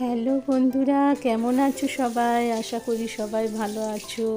Hello বন্ধুরা, কেমন আছো সবাই? আশা করি সবাই ভালো আছো।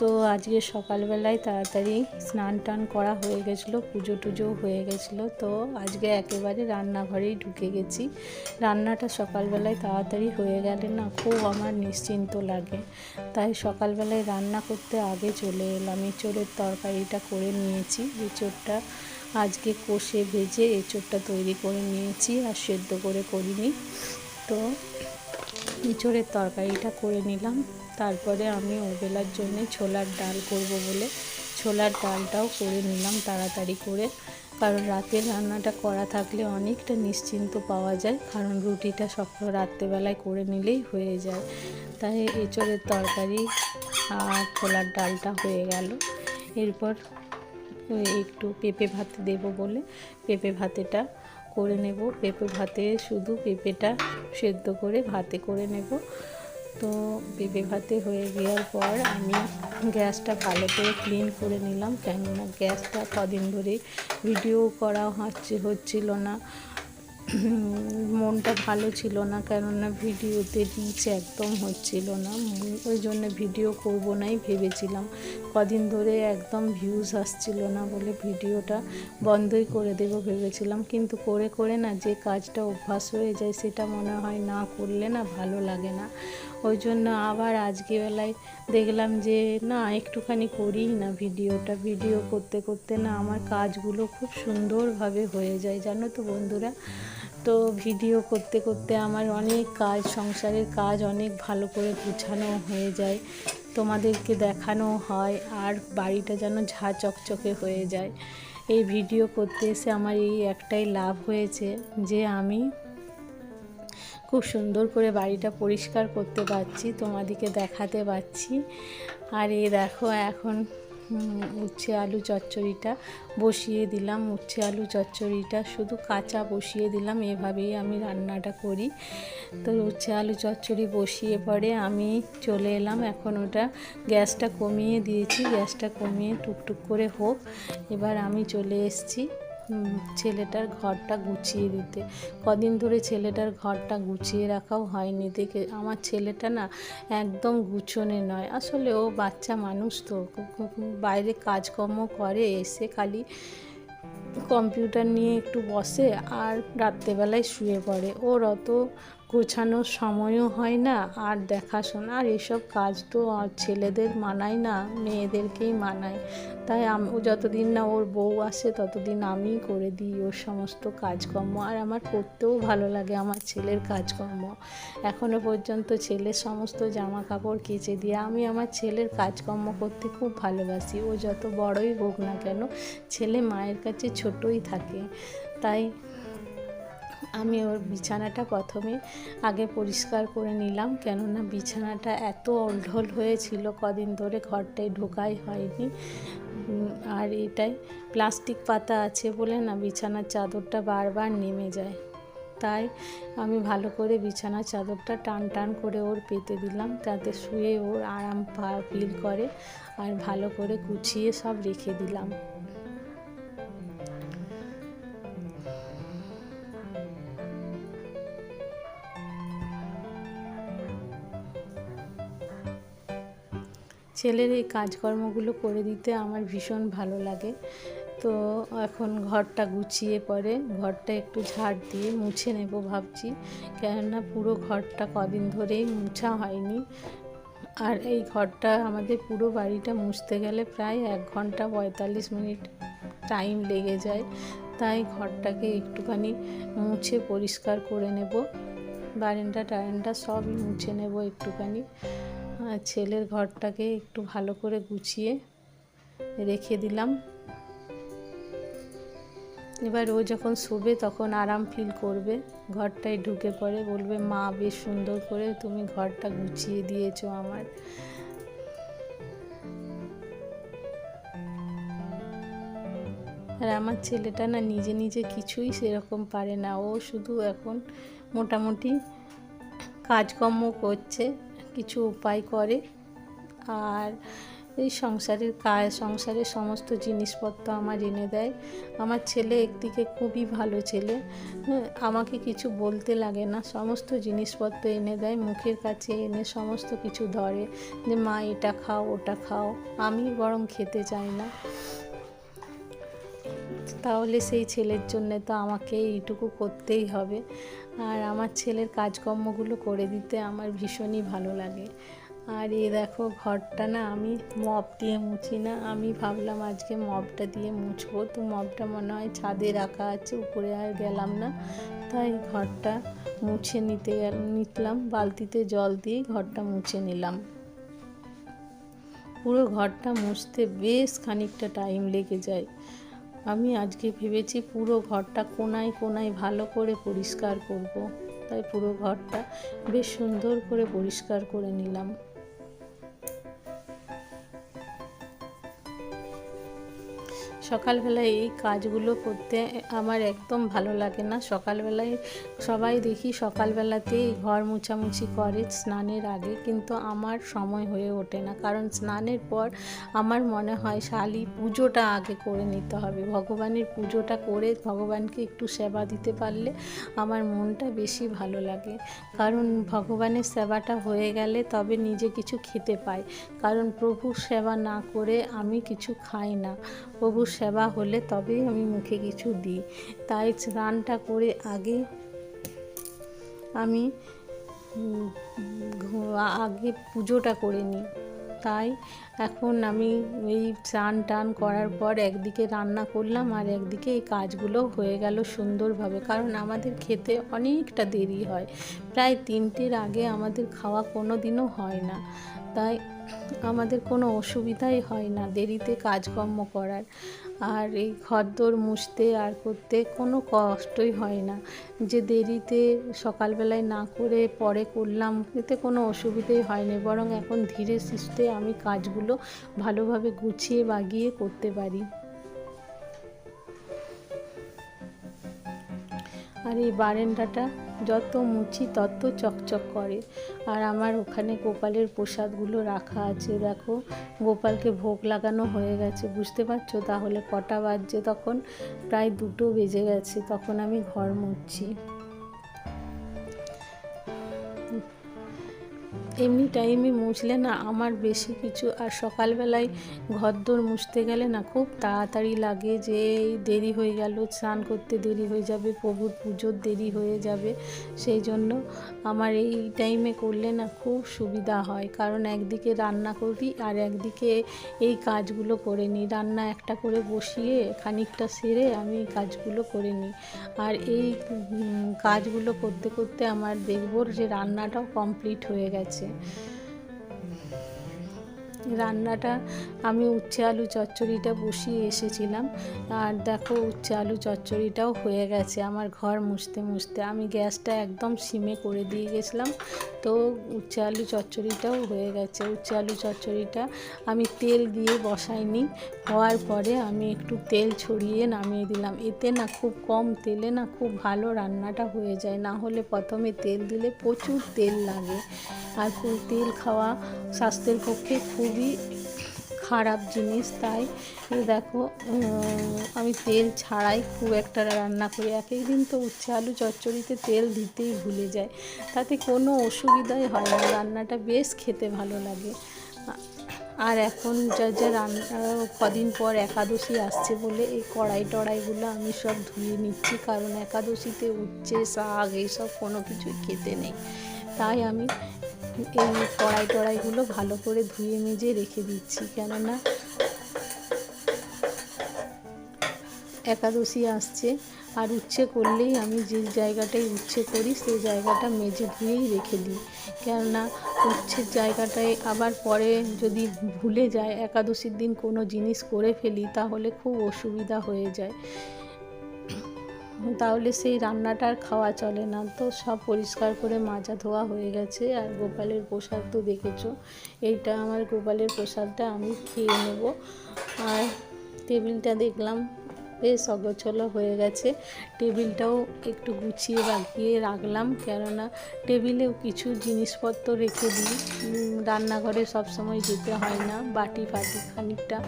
তো আজকে সকালবেলায় তাড়াতাড়ি স্নান টান করা হয়ে গেছিলো, পুজো টুজোও হয়ে গেছিলো। তো আজকে একেবারে রান্নাঘরেই ঢুকে গেছি। রান্নাটা সকালবেলায় তাড়াতাড়ি হয়ে গেলে না খুব আমার নিশ্চিন্ত লাগে, তাই সকালবেলায় রান্না করতে আগে চলে এলাম। এঁচোড়ের তরকারিটা করে নিয়েছি। এঁচোড়টা আজকে কষে ভেজে এঁচোড়টা তৈরি করে নিয়েছি, আর সেদ্ধ করে করিনি। তো এঁচোড়ের তরকারিটা করে নিলাম। তারপরে আমি ওবেলার জন্যে ছোলার ডাল করব বলে ছোলার ডালটাও করে নিলাম তাড়াতাড়ি করে, কারণ রাতের রান্নাটা করা থাকলে অনেকটা নিশ্চিন্ত পাওয়া যায়, কারণ রুটিটা সব রাত্রেবেলায় করে নিলেই হয়ে যায়। তাই এঁচোড়ের তরকারি আর ছোলার ডালটা হয়ে গেল। এরপর একটু পেঁপে ভাতে দেবো বলে পেঁপে ভাতেটা করে নেব। পেঁপে ভাতে শুধু পেঁপেটা সেদ্ধ করে ভাতে করে নেব। তো পেঁপে ভাতে হয়ে যাওয়ার পর আমি গ্যাসটা ভালো করে ক্লিন করে নিলাম, কেননা গ্যাসটা কদিন ধরে ভিডিও করা হচ্ছিল না। মনটা ভালো ছিল না, কেননা ভিডিওতে রিচ একদম হচ্ছিল না। ওই জন্য ভিডিও করব নাই ভেবেছিলাম। কদিন ধরে একদম ভিউজ আসছিল না বলে ভিডিওটা বন্ধই করে দেব ভেবেছিলাম, কিন্তু করে করে না যে কাজটা অভ্যাস হয়ে যায় সেটা মনে হয় না করলে না ভালো লাগে না। ওই জন্য আবার আজকে বেলায় দেখলাম যে না একটুখানি করি না ভিডিও করতে করতে না আমার কাজগুলো খুব সুন্দরভাবে হয়ে যায়, জানো তো বন্ধুরা। তো ভিডিও করতে করতে আমার অনেক কাজ, সংসারের কাজ অনেক ভালো করে গুছানো হয়ে যায়, তোমাদেরকে দেখানো হয়, আর বাড়িটা যেন ঝা চকচকে হয়ে যায়। এই ভিডিও করতে এসে আমার এই একটাই লাভ হয়েছে যে আমি খুব সুন্দর করে বাড়িটা পরিষ্কার করতে পারছি, তোমাদেরকে দেখাতে পারছি। আর এই দেখো এখন উচ্ছে আলু চচ্চড়িটা বসিয়ে দিলাম। উচ্ছে আলু চচ্চড়িটা শুধু কাঁচা বসিয়ে দিলাম, এভাবেই আমি রান্নাটা করি। তো উচ্ছে আলু চচ্চড়ি বসিয়ে পরে আমি চলে এলাম, এখন ওটা গ্যাসটা কমিয়ে দিয়েছি, গ্যাসটা কমিয়ে টুকটুক করে হোক। এবার আমি চলে এসেছি ছেলেটার ঘরটা গুছিয়ে দিতে। কদিন ধরে ছেলেটার ঘরটা গুছিয়ে রাখাও হয়নি। দেখে আমার ছেলেটা না একদম গুছোনে নয়, আসলে ও বাচ্চা মানুষ তো বাইরে কাজকর্ম করে, এসে খালি কম্পিউটার নিয়ে একটু বসে আর রাত্রেবেলায় শুয়ে পড়ে। ওর অত গোছানোর সময়ও হয় না, আর দেখাশোনা আর এসব কাজ তো ছেলেদের মানায় না, মেয়েদেরকেই মানায়। তাই ও যতদিন না ওর বউ আসে ততদিন আমিই করে দিই ওর সমস্ত কাজকর্ম, আর আমার করতেও ভালো লাগে আমার ছেলের কাজকর্ম। এখনও পর্যন্ত ছেলের সমস্ত জামা কাপড় কেচে দিয়ে আমি আমার ছেলের কাজকর্ম করতে খুব ভালোবাসি। ও যত বড়ই হোক না কেন, ছেলে মায়ের কাছে ছোটই থাকে। তাই আমি ওর বিছানাটা প্রথমে আগে পরিষ্কার করে নিলাম, কেননা বিছানাটা এত অঢল হয়েছিল কদিন ধরে ঘরটায় ঢোকাই হয়নি। আর এটাই প্লাস্টিক পাতা আছে বলে না বিছানার চাদরটা বারবার নেমে যায়। তাই আমি ভালো করে বিছানার চাদরটা টান টান করে ওর পেতে দিলাম, তাতে শুয়ে ওর আরাম ফিল করে, আর ভালো করে গুছিয়ে সব রেখে দিলাম। ছেলের এই কাজকর্মগুলো করে দিতে আমার ভীষণ ভালো লাগে। তো এখন ঘরটা গুছিয়ে পরে ঘরটা একটু ঝাড় দিয়ে মুছে নেব ভাবছি, কেননা পুরো ঘরটা কদিন ধরেই মুছা হয়নি। আর এই ঘরটা আমাদের পুরো বাড়িটা মুছতে গেলে প্রায় 1 ঘন্টা 45 মিনিট টাইম লেগে যায়। তাই ঘরটাকে একটুখানি মুছে পরিষ্কার করে নেব, বারান্দা টারান্দা সবই মুছে নেব একটুখানি। আর ছেলের ঘরটাকে একটু ভালো করে গুছিয়ে রেখে দিলাম। এবার ও যখন শোবে তখন আরাম ফিল করবে, ঘরটায় ঢুকে পড়ে বলবে মা বেশ সুন্দর করে তুমি ঘরটা গুছিয়ে দিয়েছো আমার। আর আমার ছেলেটা না নিজে নিজে কিছুই সেরকম পারে না, ও শুধু এখন মোটামুটি কাজকর্ম করছে, কিছু উপায় করে, আর এই সংসারের কাজ, সংসারের সমস্ত জিনিসপত্র আমার এনে দেয়। আমার ছেলে একদিকে খুবই ভালো ছেলে, আমাকে কিছু বলতে লাগে না, সমস্ত জিনিসপত্র এনে দেয়, মুখের কাছে এনে সমস্ত কিছু ধরে যে মা এটা খাও ওটা খাও। আমি বরং খেতে চাই না। তাহলে সেই ছেলের জন্যে তো আমাকে এইটুকু করতেই হবে। আর আমার ছেলের কাজকর্মগুলো করে দিতে আমার ভীষণই ভালো লাগে। আর এই দেখো ঘরটা না আমি মপ দিয়ে মুছি না, আমি ভাবলাম আজকে মপটা দিয়ে মুছবো, তো মপটা মনে হয় ছাদে রাখা আছে, উপরে আর গেলাম না, তাই ঘরটা মুছে নিলাম, বালতিতে জল দিয়ে ঘরটা মুছে নিলাম। পুরো ঘরটা মুছতে বেশ খানিকটা টাইম লেগে যায়। আমি আজকে ভেবেছি পুরো ঘরটা কোনায় কোনায় ভালো করে পরিষ্কার করব, তাই পুরো ঘরটা বেশ সুন্দর করে পরিষ্কার করে নিলাম। সকালবেলায় এই কাজগুলো করতে আমার একদম ভালো লাগে না। সকালবেলায় সবাই দেখি সকালবেলাতেই ঘর মোছামুছি করে স্নানের আগে, কিন্তু আমার সময় হয়ে ওঠে না, কারণ স্নানের পর আমার মনে হয় শালি পুজোটা আগে করে নিতে হবে। ভগবানের পুজোটা করে ভগবানকে একটু সেবা দিতে পারলে আমার মনটা বেশি ভালো লাগে, কারণ ভগবানের সেবাটা হয়ে গেলে তবে নিজে কিছু খেতে পাই, কারণ প্রভুর সেবা না করে আমি কিছু খাই না। প্রভুর সেবা হলে তবেই আমি মুখে কিছু দিই, তাই স্নানটা করে আগে আমি আগে পুজোটা করে নিই। তাই এখন আমি এই স্নান টান করার পর একদিকে রান্না করলাম আর একদিকে এই কাজগুলো হয়ে গেল সুন্দরভাবে, কারণ আমাদের খেতে অনেকটা দেরি হয়, প্রায় 3টের আগে আমাদের খাওয়া কোনো দিনও হয় না, তাই আমাদের কোনো অসুবিধাই হয় না দেরিতে কাজকর্ম করার। আর এই ঘরদোর মুছতে আর করতে কোনো কষ্টই হয় না, যে দেরিতে সকালবেলায় না করে পরে করলাম, এতে কোনো অসুবিধাই হয়নি, বরং এখন ধীরে সুস্থে আমি কাজগুলো ভালোভাবে গুছিয়ে বাগিয়ে করতে পারি। আর এই বারান্দাটা যত মুছি তত চকচক করে। আর আমার ওখানে গোপালের প্রসাদগুলো রাখা আছে, দেখো গোপালকে ভোগ লাগানো হয়ে গেছে, বুঝতে পারছো তাহলে কটা বাজছে, তখন প্রায় 2টো বেজে গেছে, তখন আমি ঘর মুছছি। এমনি টাইমে মুছলে না আমার বেশি কিছু, আর সকালবেলায় ঘরদোর মুছতে গেলে না খুব তাড়াতাড়ি লাগে, যে দেরি হয়ে গেল, স্নান করতে দেরি হয়ে যাবে, প্রভুর পুজোর দেরি হয়ে যাবে, সেই জন্য আমার এই টাইমে করলে না খুব সুবিধা হয়, কারণ একদিকে রান্না করি আর একদিকে এই কাজগুলো করে নিই, রান্না একটা করে বসিয়ে খানিকটা সেরে আমি এই কাজগুলো করে নিই। আর এই কাজগুলো করতে করতে আমার দেখব যে রান্নাটাও কমপ্লিট হয়ে গেছে। রান্নাটা আমি উচ্ছে আলু চচ্চড়িটা বসিয়ে এসেছিলাম, আর দেখো উচ্ছে আলু চচ্চড়িটাও হয়ে গেছে আমার ঘর মুছতে মুছতে। আমি গ্যাসটা একদম সিমে করে দিয়ে গেছিলাম, তো উচ্ছে আলু চচ্চড়িটাও হয়ে গেছে। উচ্ছে আলু চচ্চড়িটা আমি তেল দিয়ে বসাইনি, হওয়ার পরে আমি একটু তেল ছড়িয়ে নামিয়ে দিলাম, এতে না খুব কম তেলে না খুব ভালো রান্নাটা হয়ে যায়, না হলে প্রথমে তেল দিলে প্রচুর তেল লাগে, আর তেল খাওয়া স্বাস্থ্যের পক্ষে খুবই খারাপ জিনিস। তাই দেখো আমি তেল ছাড়াই খুব একটা রান্না করি, এক দিন তো উচ্ছে আলু চচ্চড়িতে তেল দিতেই ভুলে যায়, তাতে কোনো অসুবিধাই হয় না, রান্নাটা বেশ খেতে ভালো লাগে। আর এখন যা রান্না কদিন পর একাদশী আসছে বলে এই কড়াই টড়াইগুলো আমি সব ধুয়ে নিচ্ছি, কারণ একাদশীতে উচ্ছে শাক এইসব কোনো কিছুই খেতে নেই, তাই আমি এই কড়াই টড়াইগুলো ভালো করে ধুয়ে মেজে রেখে দিচ্ছি, কেননা একাদশী আসছে। আর উচ্ছে করলেই আমি যে জায়গাটায় উচ্ছে করি সেই জায়গাটা মেজে ধুয়েই রেখে দিই, কেননা উচ্ছের জায়গাটায় আবার পরে যদি ভুলে যায় একাদশীর দিন কোনো জিনিস করে ফেলি তাহলে খুব অসুবিধা হয়ে যায়, তাহলে সেই রান্নাটা আর খাওয়া চলে না। তো সব পরিষ্কার করে মাজা ধোয়া হয়ে গেছে। আর গোপালের প্রসাদ তো দেখেছো, এইটা আমার গোপালের প্রসাদটা আমি খেয়ে নেব। আর টেবিলটা দেখলাম বেশ অগোছালো হয়ে গেছে। টেবিলটাও একটু গুছিয়ে বাগিয়ে রাখলাম, কেননা টেবিলেও কিছু জিনিসপত্র রেখে দিই। রান্নাঘরে সবসময় যেতে হয় না, বাটি ফাটি খানিকটা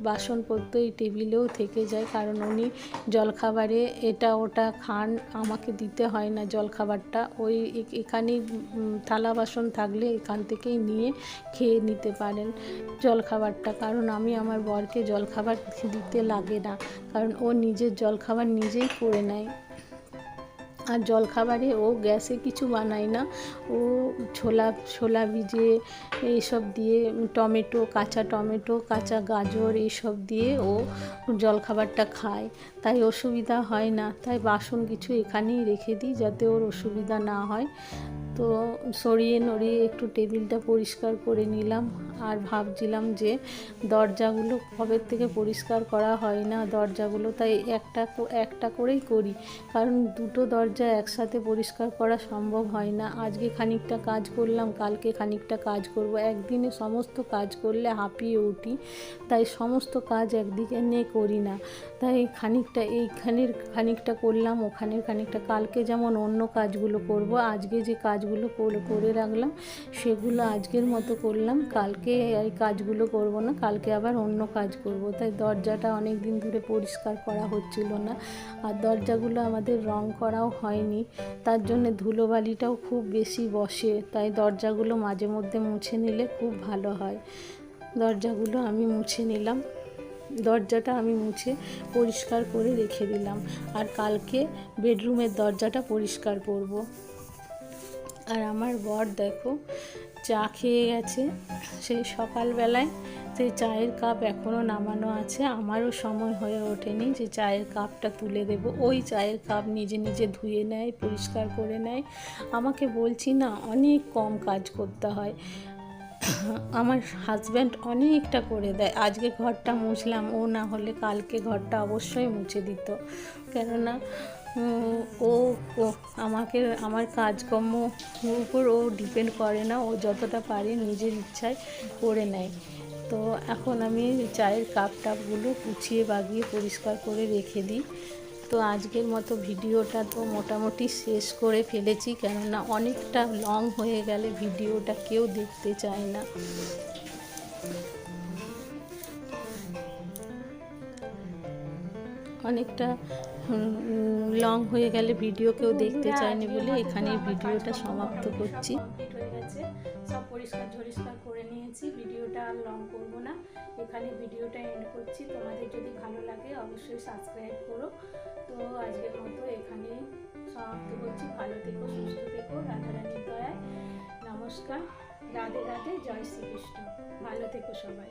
বাসনপত্র এই টেবিলেও থেকে যায়, কারণ উনি জলখাবারে এটা ওটা খান, আমাকে দিতে হয় না জলখাবারটা। ওই এখানেই থালা বাসন থাকলে এখান থেকেই নিয়ে খেয়ে নিতে পারেন জলখাবারটা, কারণ আমি আমার বরকে জলখাবার দিতে লাগে না, কারণ ও নিজের জলখাবার নিজেই করে নেয়। আর জলখাবারে ও গ্যাসে কিছু বানায় না, ও ছোলা ভিজিয়ে এইসব দিয়ে টমেটো, কাঁচা গাজর এইসব দিয়ে ও জলখাবারটা খায়, তাই অসুবিধা হয় না। তাই বাসন কিছু এখানেই রেখে দিই যাতে ওর অসুবিধা না হয়। তো সরিয়ে নড়িয়ে একটু টেবিলটা পরিষ্কার করে নিলাম। আর ভাবছিলাম যে দরজাগুলো কবে থেকে পরিষ্কার করা হয় না দরজাগুলো, তাই একটা করেই করি, কারণ দুটো দরজা একসাথে পরিষ্কার করা সম্ভব হয় না। আজকে খানিকটা কাজ করলাম, কালকে খানিকটা কাজ করব, একদিনে সমস্ত কাজ করলে হাঁপিয়ে উঠি, তাই সমস্ত কাজ একদিকে নিয়ে করি না। তাই এইখানের খানিকটা করলাম, ওখানের খানিকটা, কালকে যেমন অন্য কাজগুলো করব, আজকে যে কাজগুলো করে রাখলাম সেগুলো আজকের মতো করলাম, কালকে এই কাজগুলো করব না, কালকে আবার অন্য কাজ করব। তাই দরজাটা অনেক দিন ধরে পরিষ্কার করা হচ্ছিল না, আর দরজাগুলো আমাদের রং করাও হয়নি, তার জন্য ধুলোবালিটাও খুব বেশি বসে, তাই দরজাগুলো মাঝে মধ্যে মুছে নিলে খুব ভালো হয়। দরজাগুলো আমি মুছে নিলাম, দরজাটা আমি মুছে পরিষ্কার করে রেখে দিলাম, আর কালকে বেডরুমের দরজাটা পরিষ্কার করব। আর আমার বর দেখো চা খেয়ে গেছে সেই সকালবেলায়, সেই চায়ের কাপ এখনও নামানো আছে, আমারও সময় হয়ে ওঠেনি যে চায়ের কাপটা তুলে দেব। ওই চায়ের কাপ নিজে নিজে ধুয়ে নেয়, পরিষ্কার করে নেয়। আমাকে বলছি না, অনেক কম কাজ করতে হয়, আমার হাজব্যান্ড অনেকটা করে দেয়। আজকে ঘরটা মুছলাম, ও না হলে কালকে ঘরটা অবশ্যই মুছে দিত, কেননা ও আমার কাজকর্ম উপর ও ডিপেন্ড করে না, ও যতটা পারে নিজের ইচ্ছায় করে নেয়। তো এখন আমি চায়ের কাপগুলো গুছিয়ে বাগিয়ে পরিষ্কার করে রেখে দিই। তো আজকের মতো ভিডিওটা তো মোটামুটি শেষ করে ফেলেছি, কেননা অনেকটা লং হয়ে গেলে ভিডিওটা কেউ দেখতে চায় না। অনেকটা লং হয়ে গেলে ভিডিও কেউ দেখতে চায়নি বলে এখানে ভিডিওটা সমাপ্ত করছি। কমপ্লিট হয়ে গেছে, সব পরিষ্কার করে নিয়েছি, ভিডিওটা আর লং করব না, এখানে ভিডিওটা এন্ড করছি। তোমাদের যদি ভালো লাগে অবশ্যই সাবস্ক্রাইব করো। তো আজকের মতো এখানেই সমাপ্ত করছি। ভালো থেকো, সুস্থ থেকো, রাধারানীর দয়ায় নমস্কার, রাধে রাধে, জয় শ্রীকৃষ্ণ, ভালো থেকো সবাই।